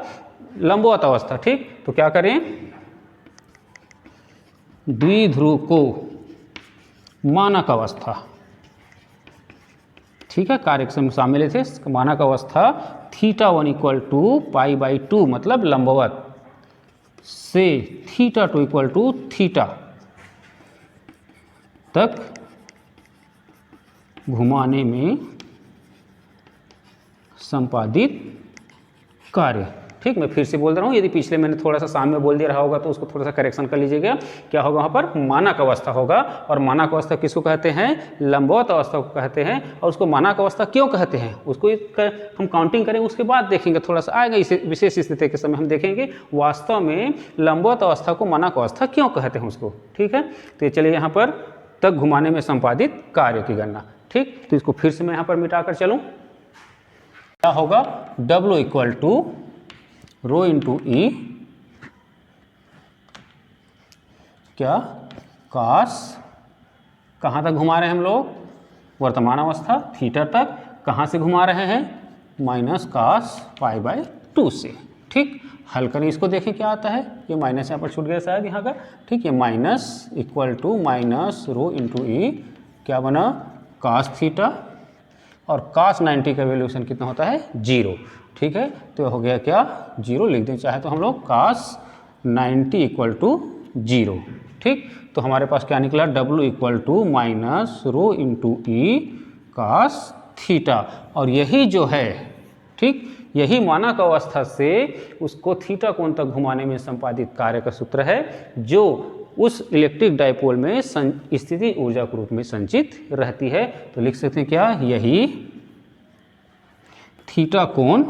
Speaker 1: लंबवत अवस्था। ठीक, तो क्या करें? द्विध्रुव को मानक अवस्था, ठीक है, कार्यक्रम शामिल थे। मानक अवस्था θ1 इक्वल टू π/2 मतलब लंबवत से θ2 इक्वल टू थीटा तक घुमाने में संपादित कार्य। ठीक, मैं फिर से बोल रहा हूँ, यदि पिछले मैंने थोड़ा सा सामने बोल दिया रहा होगा तो उसको थोड़ा सा करेक्शन कर लीजिएगा। क्या होगा? वहाँ पर मानक अवस्था होगा। और मानक अवस्था किसको कहते हैं? लंबवत अवस्था को कहते हैं। और उसको मानक अवस्था क्यों कहते हैं उसको हम काउंटिंग करें उसके बाद देखेंगे, थोड़ा सा आएगा इसे विशेष स्थिति के समय हम देखेंगे वास्तव में लंबवत अवस्था को मानक अवस्था क्यों कहते हैं उसको। ठीक है, तो चलिए यहाँ पर तक घुमाने में संपादित कार्य की गणना। ठीक, तो इसको फिर से मैं यहाँ पर मिटाकर चलूँ। क्या होगा? W equal to rho into E क्या कॉस, कहाँ तक घुमा रहे हैं हम लोग? वर्तमान अवस्था थीटा तक। कहाँ से घुमा रहे हैं? माइनस कॉस π/2 से। ठीक, हल करें इसको, देखें क्या आता है। ये माइनस यहाँ पर छूट गया शायद यहाँ का। ठीक, ये minus equal to minus rho into E क्या बना? Cos theta. और कॉस 90 का वैल्यूशन कितना होता है? 0। ठीक है, तो हो गया क्या? 0 लिख दें चाहे तो हम लोग, कॉस 90 इक्वल टू 0। ठीक, तो हमारे पास क्या निकला? W equal to minus rho into E cos theta. और यही जो है, ठीक, यही मानक अवस्था से उसको थीटा कोण तक घुमाने में संपादित कार्य का सूत्र है, जो उस इलेक्ट्रिक डायपोल में स्थिति ऊर्जा के रूप में संचित रहती है। तो लिख सकते हैं क्या? यही थीटा कोण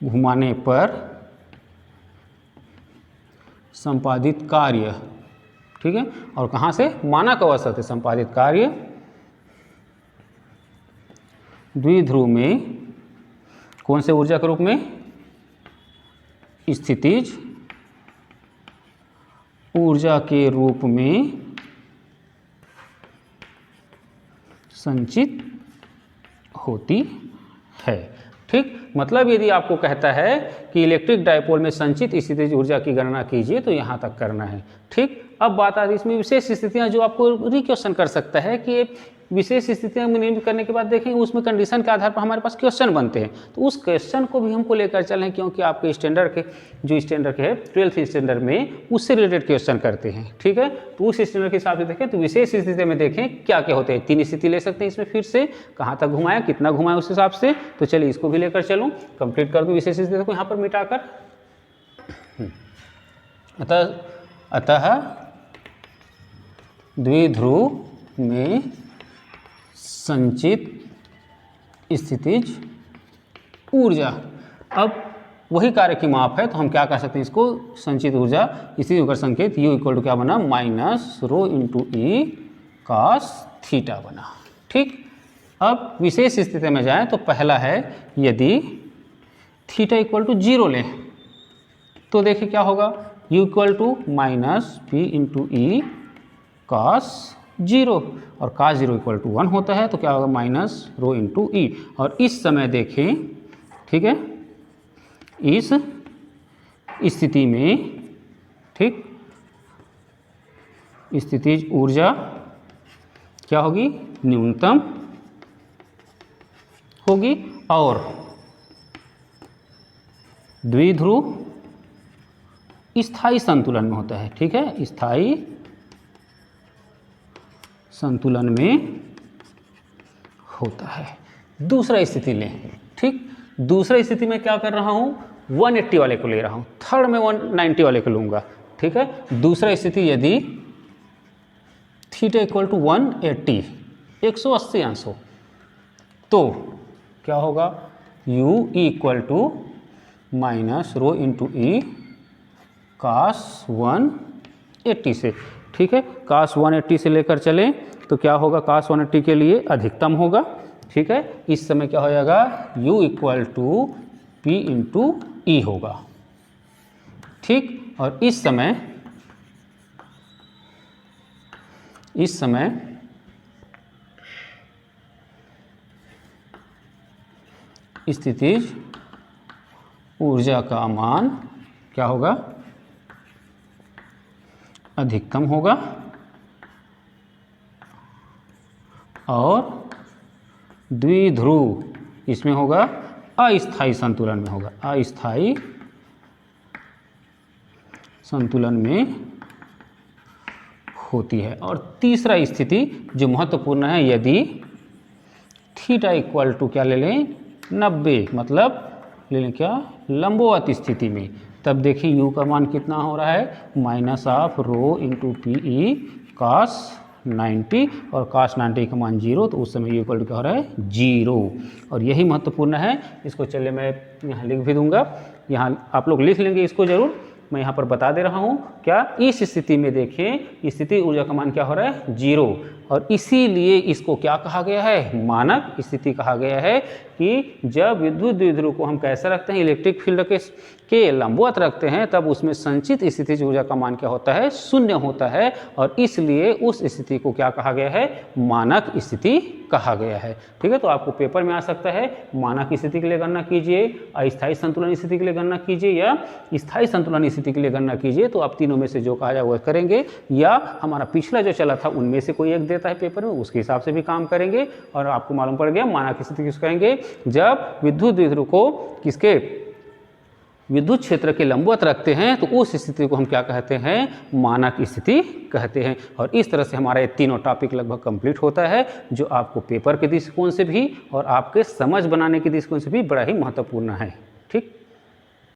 Speaker 1: घुमाने पर संपादित कार्य, ठीक है। और कहाँ से, मानक अवस्था से संपादित कार्य द्विध्रुव में कौन से ऊर्जा के रूप में, स्थितिज ऊर्जा के रूप में संचित होती है, ठीक। मतलब यदि आपको कहता है कि इलेक्ट्रिक डायपोल में संचित स्थितिज ऊर्जा की गणना कीजिए तो यहाँ तक करना है, ठीक। अब बात आती है इसमें विशेष स्थितियाँ जो आपको रिक्वेश्चन कर सकता है कि विशेष स्थितियाँ निर्मित करने के बाद देखेंगे उसमें कंडीशन के आधार पर हमारे पास क्वेश्चन बनते हैं, तो उस क्वेश्चन को भी हमको लेकर चलें, क्योंकि आपके स्टैंडर्ड के जो स्टैंडर्ड के है 12th स्टैंडर्ड में उससे रिलेटेड क्वेश्चन करते हैं, ठीक है। तो उस स्टैंडर्ड के हिसाब से देखें, तो विशेष स्थिति में देखें क्या क्या होते हैं। 3 स्थिति ले सकते हैं इसमें, फिर से कहाँ तक घुमाया, कितना घुमाया उस हिसाब से। तो चलिए इसको भी लेकर चलूँ, कंप्लीट कर दूँ विशेष स्थिति को यहाँ पर मिटाकर। अतः द्विध्रुव में संचित स्थितिज ऊर्जा, अब वही कार्य की माप है, तो हम क्या कर सकते हैं इसको, संचित ऊर्जा स्थिति का संकेत U इक्वल टू क्या बना, minus rho into E cos theta बना, ठीक। अब विशेष स्थिति में जाएं तो पहला है यदि थीटा इक्वल टू 0 लें तो देखिए क्या होगा, U equal to minus P into E cos 0, और cos 0 इक्वल टू 1 होता है, तो क्या होगा, माइनस रो इंटू ई। और इस समय देखें, ठीक है, इस स्थिति में, ठीक, स्थितिज ऊर्जा क्या होगी, न्यूनतम होगी, और द्विध्रुव स्थायी संतुलन में होता है, ठीक है, स्थायी संतुलन में होता है। दूसरा स्थिति लें, ठीक। दूसरा स्थिति में क्या कर रहा हूँ, 180 वाले को ले रहा हूँ, थर्ड में 190 वाले को लूँगा, ठीक है। दूसरा स्थिति यदि थीटा इक्वल टू 180 180 अंश हो तो क्या होगा, U equal to minus rho into E cos 180 से, ठीक है। cos 180 से लेकर चलें तो क्या होगा, cos 180 के लिए अधिकतम होगा, ठीक है। इस समय क्या हो जाएगा, U equal to P into E होगा, ठीक। और इस समय स्थितिज ऊर्जा का मान क्या होगा, अधिकतम होगा, और द्विध्रुव इसमें होगा अस्थायी संतुलन में होगा, अस्थायी संतुलन में होती है। और तीसरा स्थिति जो महत्वपूर्ण है, यदि थीटा इक्वल टू क्या ले लें, 90, मतलब ले लें क्या, लंबवत स्थिति में, तब देखिए U का मान कितना हो रहा है, minus of rho into P E cos 90, और cos 90 का मान 0, तो उस समय U इक्वल टू क्या हो रहा है, 0। और यही महत्वपूर्ण है, इसको चलिए मैं यहाँ लिख भी दूंगा, यहाँ आप लोग लिख लेंगे इसको जरूर, मैं यहाँ पर बता दे रहा हूँ। क्या, इस स्थिति में देखें स्थिति ऊर्जा का मान क्या हो रहा है, 0, और इसीलिए इसको क्या कहा गया है, मानक स्थिति कहा गया है, कि जब विद्युत द्विध्रुव को हम कैसे रखते हैं, इलेक्ट्रिक फील्ड के लंबवत रखते हैं, तब उसमें संचित स्थितिज ऊर्जा का मान क्या होता है, 0 होता है, और इसलिए उस स्थिति को क्या कहा गया है, मानक स्थिति कहा गया है, ठीक है। तो आपको पेपर में आ सकता है, मानक स्थिति के लिए गणना कीजिए, अस्थायी संतुलन स्थिति के लिए गणना कीजिए, या स्थायी संतुलन स्थिति के लिए गणना कीजिए, तो आप तीनों में से जो कहा जाए वो करेंगे, या हमारा पिछला जो चला था उनमें से कोई एक देता है पेपर में, उसके हिसाब से भी काम करेंगे। और आपको मालूम पड़ गया मानक स्थिति किसको कहेंगे, जब विद्युत द्विध्रुव को किसके, विद्युत क्षेत्र के लंबवत रखते हैं, तो उस स्थिति को हम क्या कहते हैं, मानक स्थिति कहते हैं। और इस तरह से हमारा ये तीनों टॉपिक लगभग कंप्लीट होता है, जो आपको पेपर के दृष्टिकोण से भी और आपके समझ बनाने के दृष्टिकोण से भी बड़ा ही महत्वपूर्ण है, ठीक।